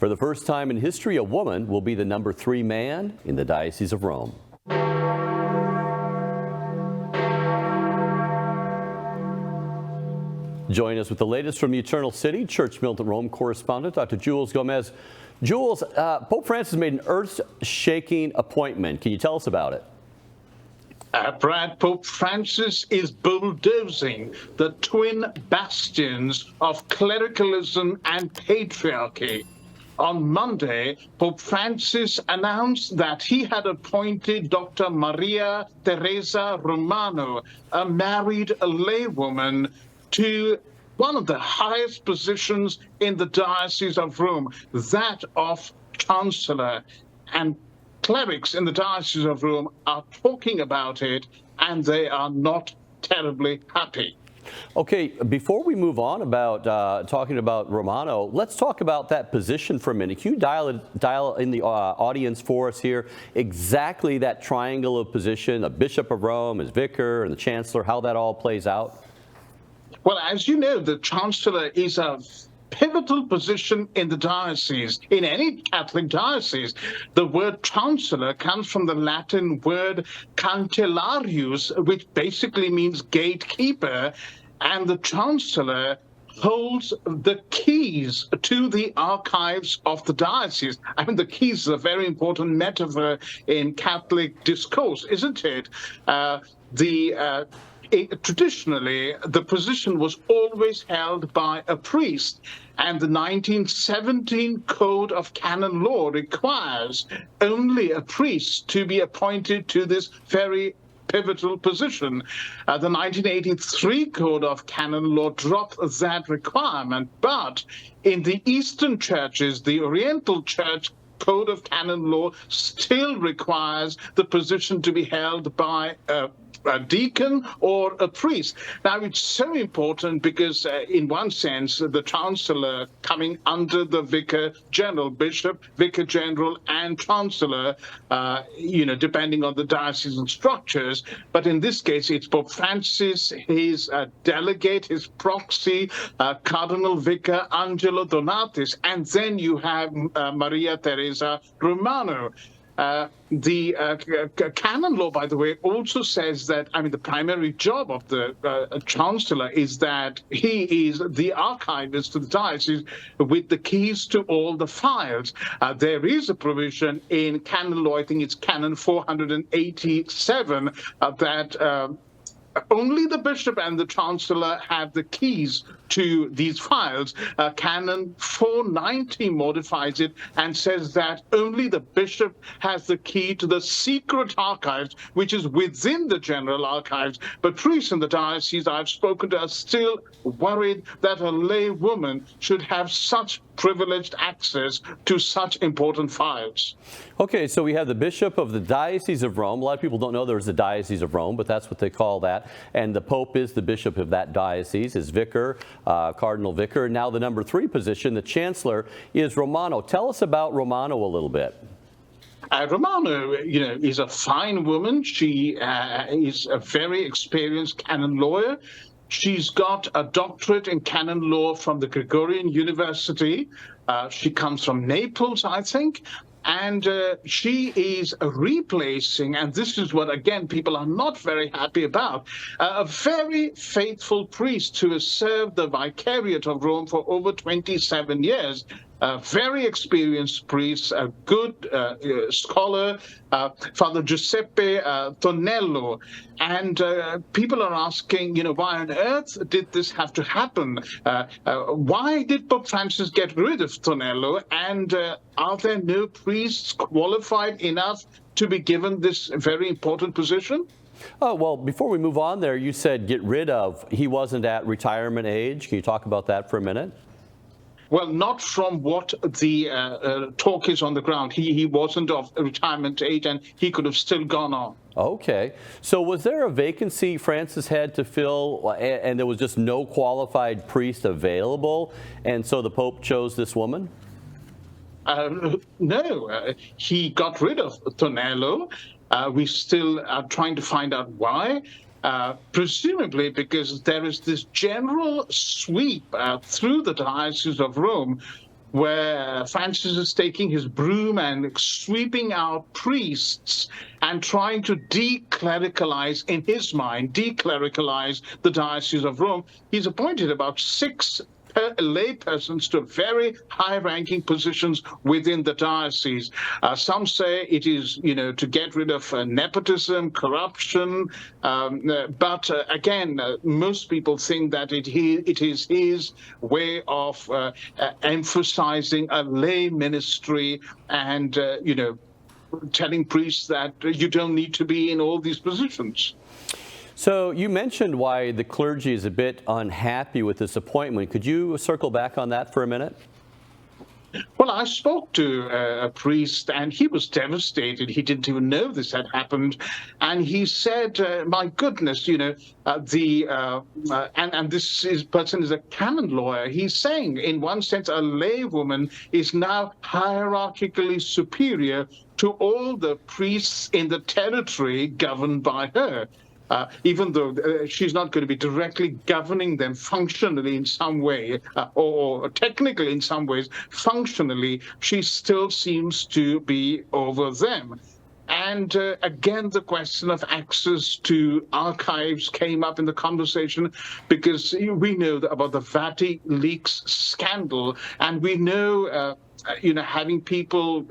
For the first time in history, a woman will be the number 3 man in the Diocese of Rome. Join us with the latest from the Eternal City, Church Militant Rome correspondent, Dr. Jules Gomes. Jules, Pope Francis made an earth-shaking appointment. Can you tell us about it? Brad, Pope Francis is bulldozing the twin bastions of clericalism and patriarchy. On Monday, Pope Francis announced that he had appointed Dr. Maria Teresa Romano, a married laywoman, to one of the highest positions in the Diocese of Rome, that of chancellor. And clerics in the Diocese of Rome are talking about it, and they are not terribly happy. Okay, before we move on about talking about Romano, let's talk about that position for a minute. Can you dial in the audience for us here exactly that triangle of position, a Bishop of Rome, his vicar, and the chancellor, how that all plays out? Well, as you know, the chancellor is a pivotal position in the diocese, in any Catholic diocese. The word chancellor comes from the Latin word cancellarius, which basically means gatekeeper, and the chancellor holds the keys to the archives of the diocese. I mean, the keys is a very important metaphor in Catholic discourse, isn't it? Traditionally, the position was always held by a priest, and the 1917 Code of Canon Law requires only a priest to be appointed to this very pivotal position. The 1983 Code of Canon Law dropped that requirement, but in the Eastern churches, the Oriental Church Code of Canon Law still requires the position to be held by a deacon or a priest. Now, it's so important because, in one sense, the chancellor coming under the vicar general, bishop, vicar general, and chancellor, depending on the diocesan structures. But in this case, it's Pope Francis, his delegate, his proxy, Cardinal Vicar Angelo Donatis, and then you have Maria Teresa Romano. The canon law, by the way, also says that, the primary job of the chancellor is that he is the archivist to the diocese with the keys to all the files. There is a provision in canon law, I think it's canon 487, that only the bishop and the chancellor have the keys to these files. Canon 490 modifies it and says that only the bishop has the key to the secret archives, which is within the general archives. But priests in the diocese I've spoken to are still worried that a lay woman should have such privileged access to such important files. Okay, so we have the Bishop of the Diocese of Rome. A lot of people don't know there's a Diocese of Rome, but that's what they call that. And the Pope is the bishop of that diocese, his vicar, Cardinal Vicar. Now the number 3 position, the Chancellor, is Romano. Tell us about Romano a little bit. Romano, is a fine woman. She is a very experienced canon lawyer. She's got a doctorate in canon law from the Gregorian University. She comes from Naples, I think. And she is replacing, and this is what, again, people are not very happy about, a very faithful priest who has served the Vicariate of Rome for over 27 years. A very experienced priest, a good scholar, Father Giuseppe Tonello. And people are asking, why on earth did this have to happen? Why did Pope Francis get rid of Tonello? And are there no priests qualified enough to be given this very important position? Oh, well, before we move on there, you said get rid of. He wasn't at retirement age. Can you talk about that for a minute? Well, not from what the talk is on the ground. He wasn't of retirement age, and he could have still gone on. Okay. So was there a vacancy Francis had to fill, and there was just no qualified priest available, and so the Pope chose this woman? No. He got rid of Tonello. We still are trying to find out why. Presumably because there is this general sweep through the Diocese of Rome where Francis is taking his broom and sweeping out priests and trying to declericalize, in his mind, declericalize the Diocese of Rome. He's appointed about 6 lay persons to very high-ranking positions within the diocese. Some say it is, to get rid of nepotism, corruption, but again, most people think that it is his way of emphasizing a lay ministry and, telling priests that you don't need to be in all these positions. So you mentioned why the clergy is a bit unhappy with this appointment. Could you circle back on that for a minute? Well, I spoke to a priest, and he was devastated. He didn't even know this had happened. And he said, my goodness, and this person is a canon lawyer. He's saying, in one sense, a laywoman is now hierarchically superior to all the priests in the territory governed by her. Even though she's not going to be directly governing them functionally in some way, or technically in some ways, functionally, she still seems to be over them. And again, the question of access to archives came up in the conversation, because we know about the WikiLeaks scandal, and we know, having people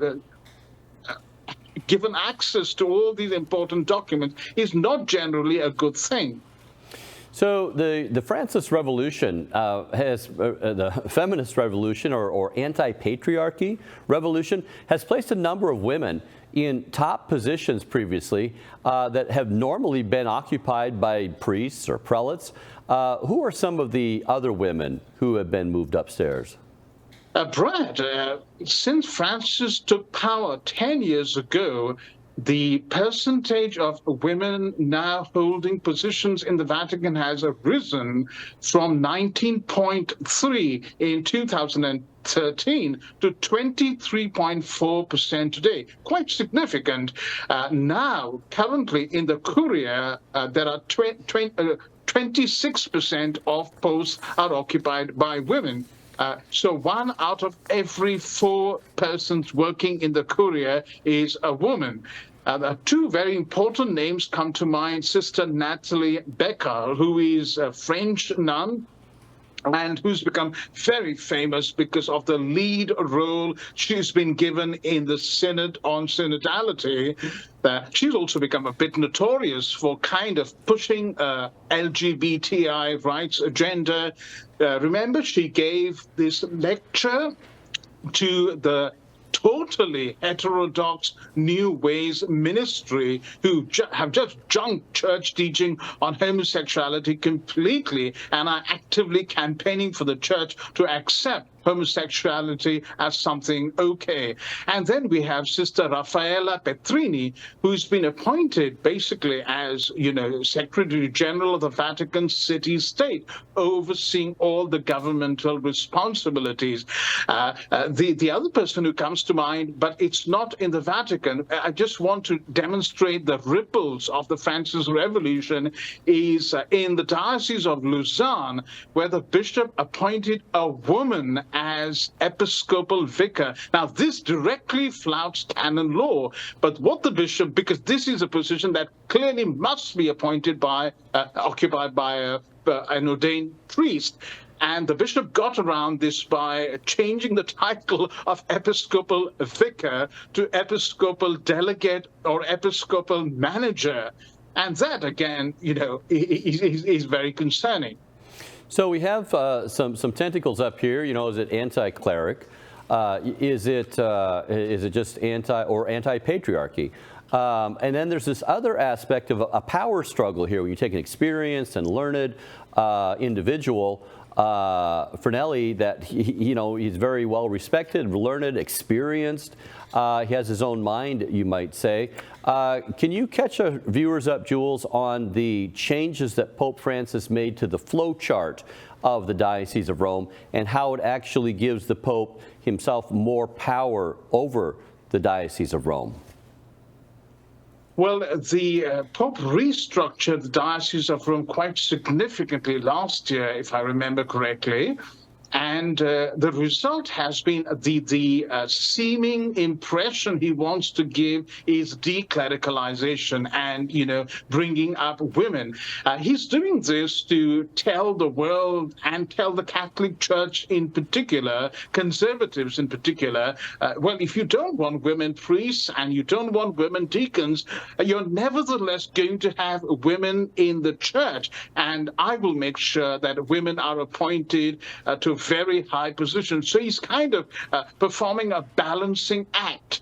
given access to all these important documents is not generally a good thing. So the Francis Revolution has the feminist revolution or anti-patriarchy revolution has placed a number of women in top positions previously that have normally been occupied by priests or prelates. Who are some of the other women who have been moved upstairs? Brad, since Francis took power 10 years ago, the percentage of women now holding positions in the Vatican has risen from 19.3 in 2013 to 23.4% today. Quite significant. Now, currently in the Curia, there are 26% of posts are occupied by women. So 1 out of every 4 persons working in the Curia is a woman. 2 very important names come to mind. Sister Nathalie Becker, who is a French nun and who's become very famous because of the lead role she's been given in the Synod on Synodality. She's also become a bit notorious for kind of pushing LGBTI rights agenda. Remember, she gave this lecture to the totally heterodox New Ways ministry who have just junked church teaching on homosexuality completely and are actively campaigning for the church to accept homosexuality as something okay. And then we have Sister Raffaella Petrini, who's been appointed basically as, Secretary General of the Vatican City State, overseeing all the governmental responsibilities. The other person who comes to mind, but it's not in the Vatican, I just want to demonstrate the ripples of the Francis Revolution, is in the Diocese of Lausanne, where the bishop appointed a woman as episcopal vicar. Now, this directly flouts canon law, but what the bishop, because this is a position that clearly must be occupied by an ordained priest, and the bishop got around this by changing the title of episcopal vicar to episcopal delegate or episcopal manager. And that, again, is very concerning. So we have some tentacles up here. Is it anti-cleric? Is it just anti-patriarchy? And then there's this other aspect of a power struggle here. When you take an experienced and learned individual, Fernelli, that he's very well respected, learned, experienced. He has his own mind, you might say. Can you catch our viewers up, Jules, on the changes that Pope Francis made to the flow chart of the Diocese of Rome and how it actually gives the Pope himself more power over the Diocese of Rome? Well, the Pope restructured the Diocese of Rome quite significantly last year, if I remember correctly. And the result has been the seeming impression he wants to give is declericalization and, bringing up women. He's doing this to tell the world and tell the Catholic Church in particular, conservatives in particular, well, if you don't want women priests and you don't want women deacons, you're nevertheless going to have women in the church. And I will make sure that women are appointed to very high positions. So he's kind of performing a balancing act.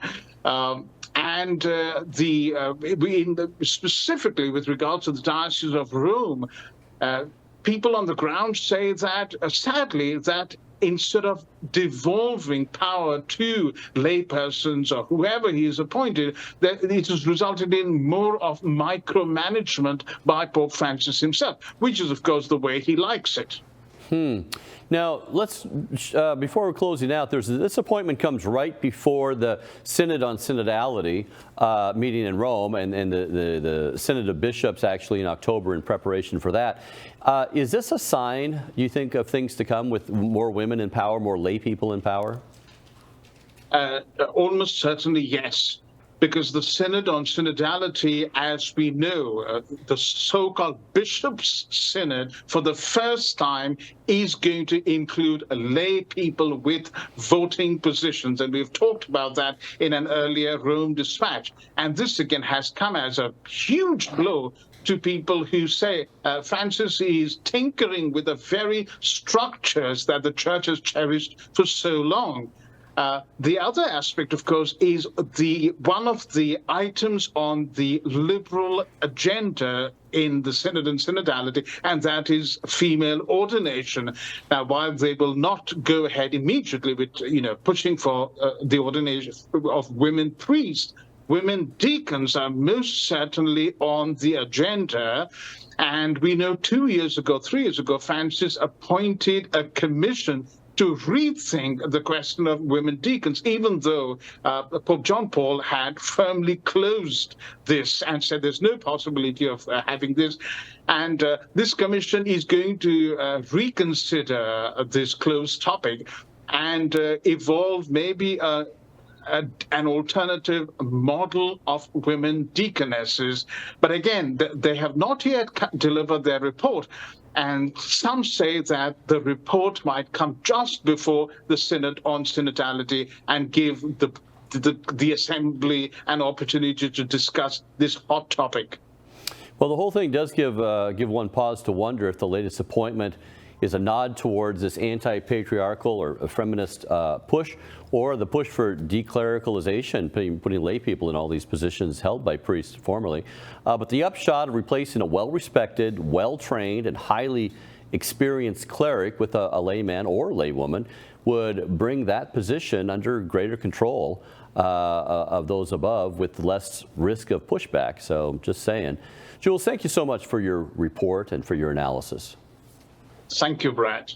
Specifically with regard to the Diocese of Rome, people on the ground say that, sadly, that instead of devolving power to laypersons or whoever he is appointed, that it has resulted in more of micromanagement by Pope Francis himself, which is, of course, the way he likes it. Now, let's, before we're closing out, this appointment comes right before the Synod on Synodality meeting in Rome, and the Synod of Bishops actually in October in preparation for that. Is this a sign, you think, of things to come with more women in power, more lay people in power? Almost certainly, yes. Because the Synod on Synodality, as we know, the so-called Bishops' Synod, for the first time, is going to include lay people with voting positions. And we've talked about that in an earlier Rome dispatch. And this, again, has come as a huge blow to people who say Francis is tinkering with the very structures that the Church has cherished for so long. The other aspect, of course, is one of the items on the liberal agenda in the Synod and Synodality, and that is female ordination. Now, while they will not go ahead immediately with, pushing for the ordination of women priests, women deacons are most certainly on the agenda. And we know 3 years ago, Francis appointed a commission to rethink the question of women deacons, even though Pope John Paul had firmly closed this and said there's no possibility of having this. And this commission is going to reconsider this closed topic and evolve maybe an alternative model of women deaconesses. But again, they have not yet delivered their report. And some say that the report might come just before the Synod on Synodality and give the Assembly an opportunity to discuss this hot topic. Well, the whole thing does give one pause to wonder if the latest appointment is a nod towards this anti-patriarchal or feminist push, or the push for declericalization, putting lay people in all these positions held by priests formerly. But the upshot of replacing a well-respected, well-trained, and highly experienced cleric with a layman or laywoman would bring that position under greater control of those above with less risk of pushback. So just saying. Jules, thank you so much for your report and for your analysis. Thank you, Brad.